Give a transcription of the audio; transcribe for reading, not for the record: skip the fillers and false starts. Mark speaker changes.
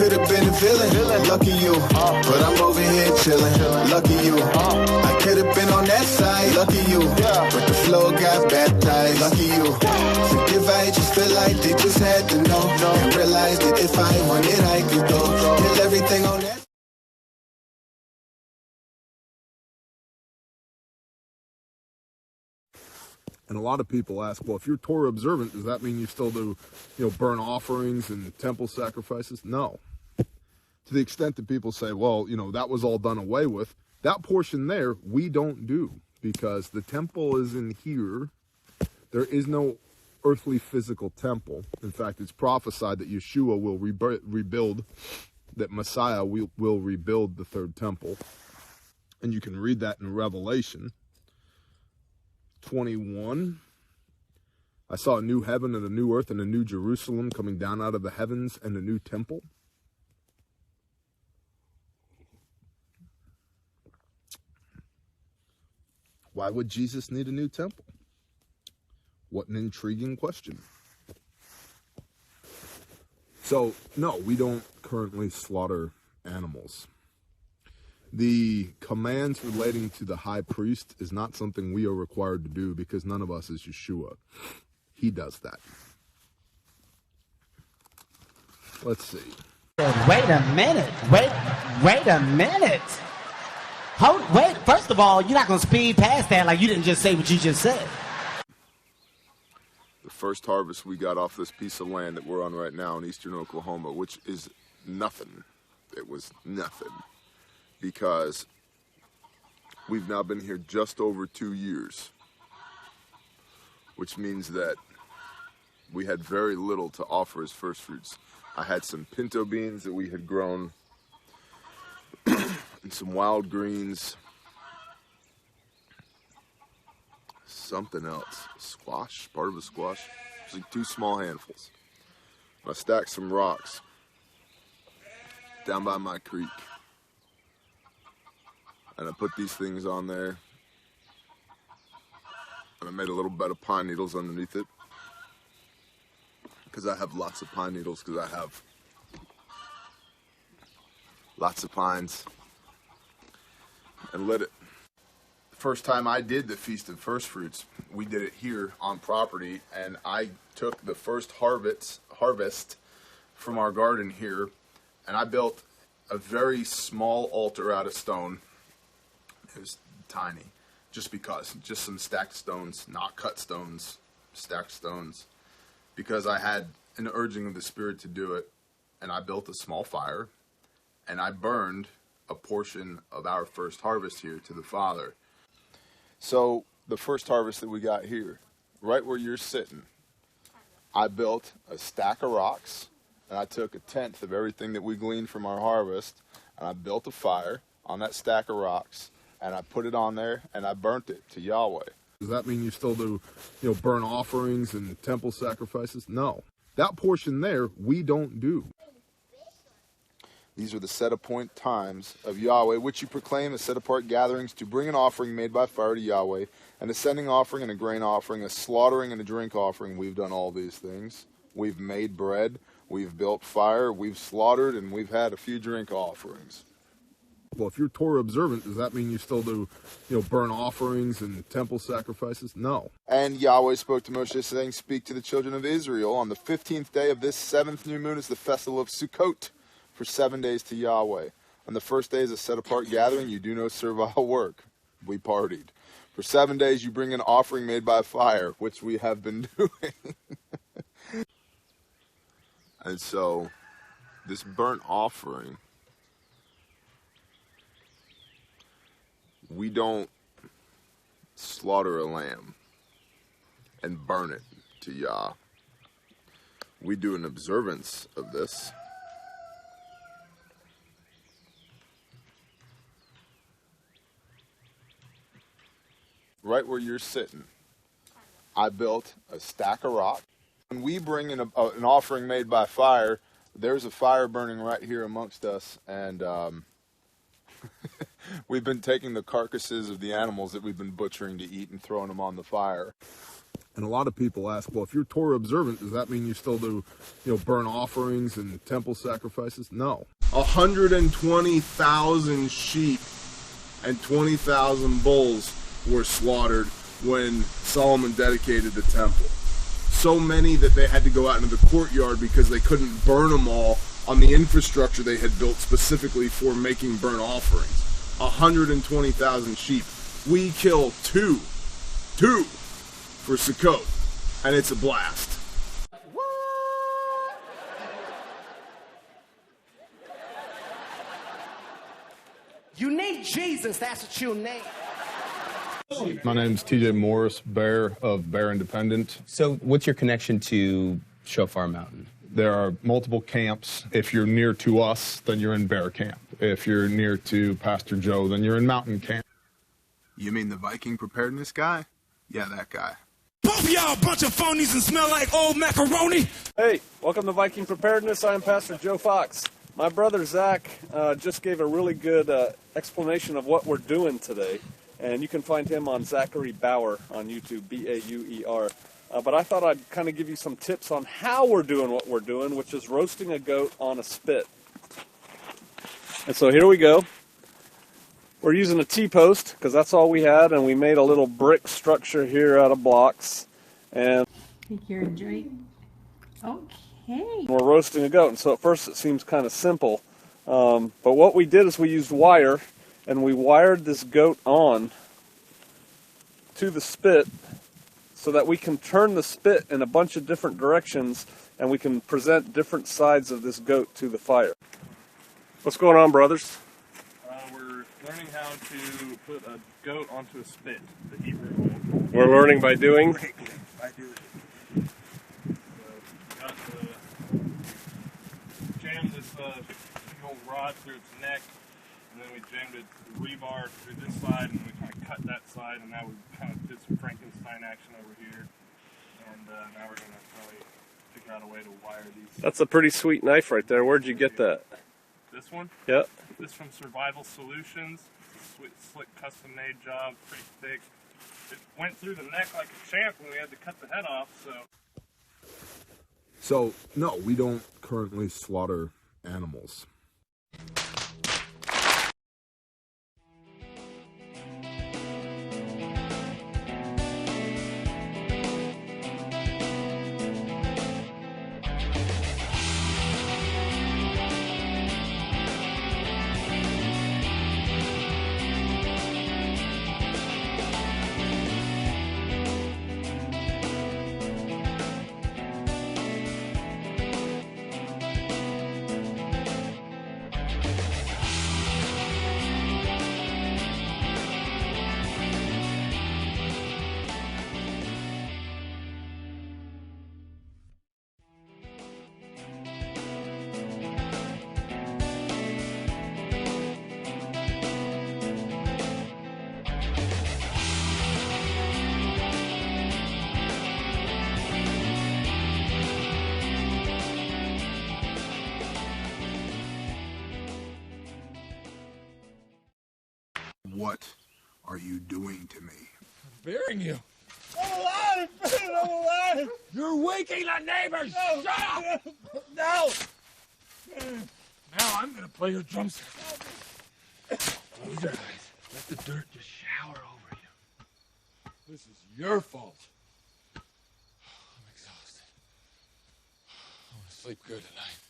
Speaker 1: could have been a villain, lucky you. But I'm over here chilling, lucky you. I could have been on that side, lucky you. But the flow got baptized, lucky you. Forgive, I just feel like they just had to know. And realize that if I wanted, I could go. Kill everything on that.
Speaker 2: And a lot of people ask, well, if you're Torah observant, does that mean you still do, burn offerings and temple sacrifices? No. To the extent that people say, well, that was all done away with, that portion there, we don't do, because the temple is in here. There is no earthly physical temple. In fact, it's prophesied that Yeshua will rebuild, that Messiah will rebuild the third temple. And you can read that in Revelation 21. I saw a new heaven and a new earth and a new Jerusalem coming down out of the heavens, and a new temple. Why would Jesus need a new temple? What an intriguing question. So, no, we don't currently slaughter animals. The commands relating to the high priest is not something we are required to do, because none of us is Yeshua. He does that. Let's see.
Speaker 3: Wait a minute. Wait a minute. Wait, first of all, you're not going to speed past that like you didn't just say what you just said.
Speaker 2: The first harvest we got off this piece of land that we're on right now in eastern Oklahoma, which is nothing. It was nothing. Because we've now been here just over 2 years, which means that we had very little to offer as first fruits. I had some pinto beans that we had grown, and some wild greens, something else, squash, part of a squash. It was like 2 small handfuls. I stacked some rocks down by my creek. And I put these things on there, and I made a little bed of pine needles underneath it, because I have lots of pine needles, because I have lots of pines, and lit it. The first time I did the Feast of First Fruits, we did it here on property, and I took the first harvest from our garden here, and I built a very small altar out of stone. It was tiny, just some stacked stones, not cut stones, stacked stones, because I had an urging of the Spirit to do it. And I built a small fire, and I burned a portion of our first harvest here to the Father. So the first harvest that we got here, right where you're sitting, I built a stack of rocks, and I took 1/10 of everything that we gleaned from our harvest, and I built a fire on that stack of rocks, and I put it on there, and I burnt it to Yahweh. Does that mean you still do, burn offerings and temple sacrifices? No. That portion there, we don't do. These are the set-appoint times of Yahweh, which you proclaim as set-apart gatherings to bring an offering made by fire to Yahweh, an ascending offering and a grain offering, a slaughtering and a drink offering. We've done all these things. We've made bread, we've built fire, we've slaughtered, and we've had a few drink offerings. Well, if you're Torah observant, does that mean you still do, burn offerings and temple sacrifices? No. And Yahweh spoke to Moshe, saying, speak to the children of Israel. On the 15th day of this 7th new moon is the festival of Sukkot, for 7 days to Yahweh. On the first day is a set-apart gathering. You do no servile work. We partied. For 7 days you bring an offering made by fire, which we have been doing. And so, this burnt offering, we don't slaughter a lamb and burn it to Yah. We do an observance of this. Right where you're sitting, I built a stack of rock. When we bring in an offering made by fire, there's a fire burning right here amongst us, and we've been taking the carcasses of the animals that we've been butchering to eat and throwing them on the fire. And a lot of people ask, well, if you're Torah observant, does that mean you still do, burnt offerings and temple sacrifices? No. 120,000 sheep and 20,000 bulls were slaughtered when Solomon dedicated the temple. So many that they had to go out into the courtyard because they couldn't burn them all on the infrastructure they had built specifically for making burnt offerings. 120,000 sheep. We kill two for Sukkot, and it's a blast.
Speaker 3: You need Jesus, that's what you need.
Speaker 2: My name's TJ Morris, Bear of Bear Independent.
Speaker 4: So what's your connection to Shofar Mountain?
Speaker 2: There are multiple camps. If you're near to us, then you're in Bear Camp. If you're near to Pastor Joe, then you're in Mountain Camp. You mean the Viking Preparedness guy? Yeah, that guy.
Speaker 5: Both of y'all a bunch of phonies and smell like old macaroni.
Speaker 6: Hey, welcome to Viking Preparedness. I'm Pastor Joe Fox. My brother Zach just gave a really good explanation of what we're doing today, and you can find him on Zachary Bauer on YouTube, B-A-U-E-R. But I thought I'd kind of give you some tips on how we're doing what we're doing, which is roasting a goat on a spit. And so here we go. We're using a T-post because that's all we had, and we made a little brick structure here out of blocks. And
Speaker 7: Take your drink. Okay.
Speaker 6: we're roasting a goat. And so at first it seems kind of simple. But what we did is we used wire, and we wired this goat on to the spit so that we can turn the spit in a bunch of different directions, and we can present different sides of this goat to the fire. What's going on, brothers?
Speaker 8: We're learning how to put a goat onto a spit, the Hebrew way.
Speaker 6: We're learning by doing.
Speaker 8: So, got the jammed this big old rod through its neck, and then we jammed it rebar through this side, and we kind of cut that side, and now we kind of did some Frankenstein action over here. And now we're going to probably figure out a way to wire these.
Speaker 6: That's a pretty sweet knife right there. Where'd you get that?
Speaker 8: This one?
Speaker 6: Yep.
Speaker 8: This from Survival Solutions. It's a slick custom-made job, pretty thick. It went through the neck like a champ when we had to cut the head off,
Speaker 2: So, no, we don't currently slaughter animals. What are you doing to me?
Speaker 5: Burying you. I'm alive! I'm alive! You're waking the neighbors! No. Shut up! No! Now I'm gonna play your drum set. Close your eyes. Let the dirt just shower over you. This is your fault. I'm exhausted. I want to sleep good tonight.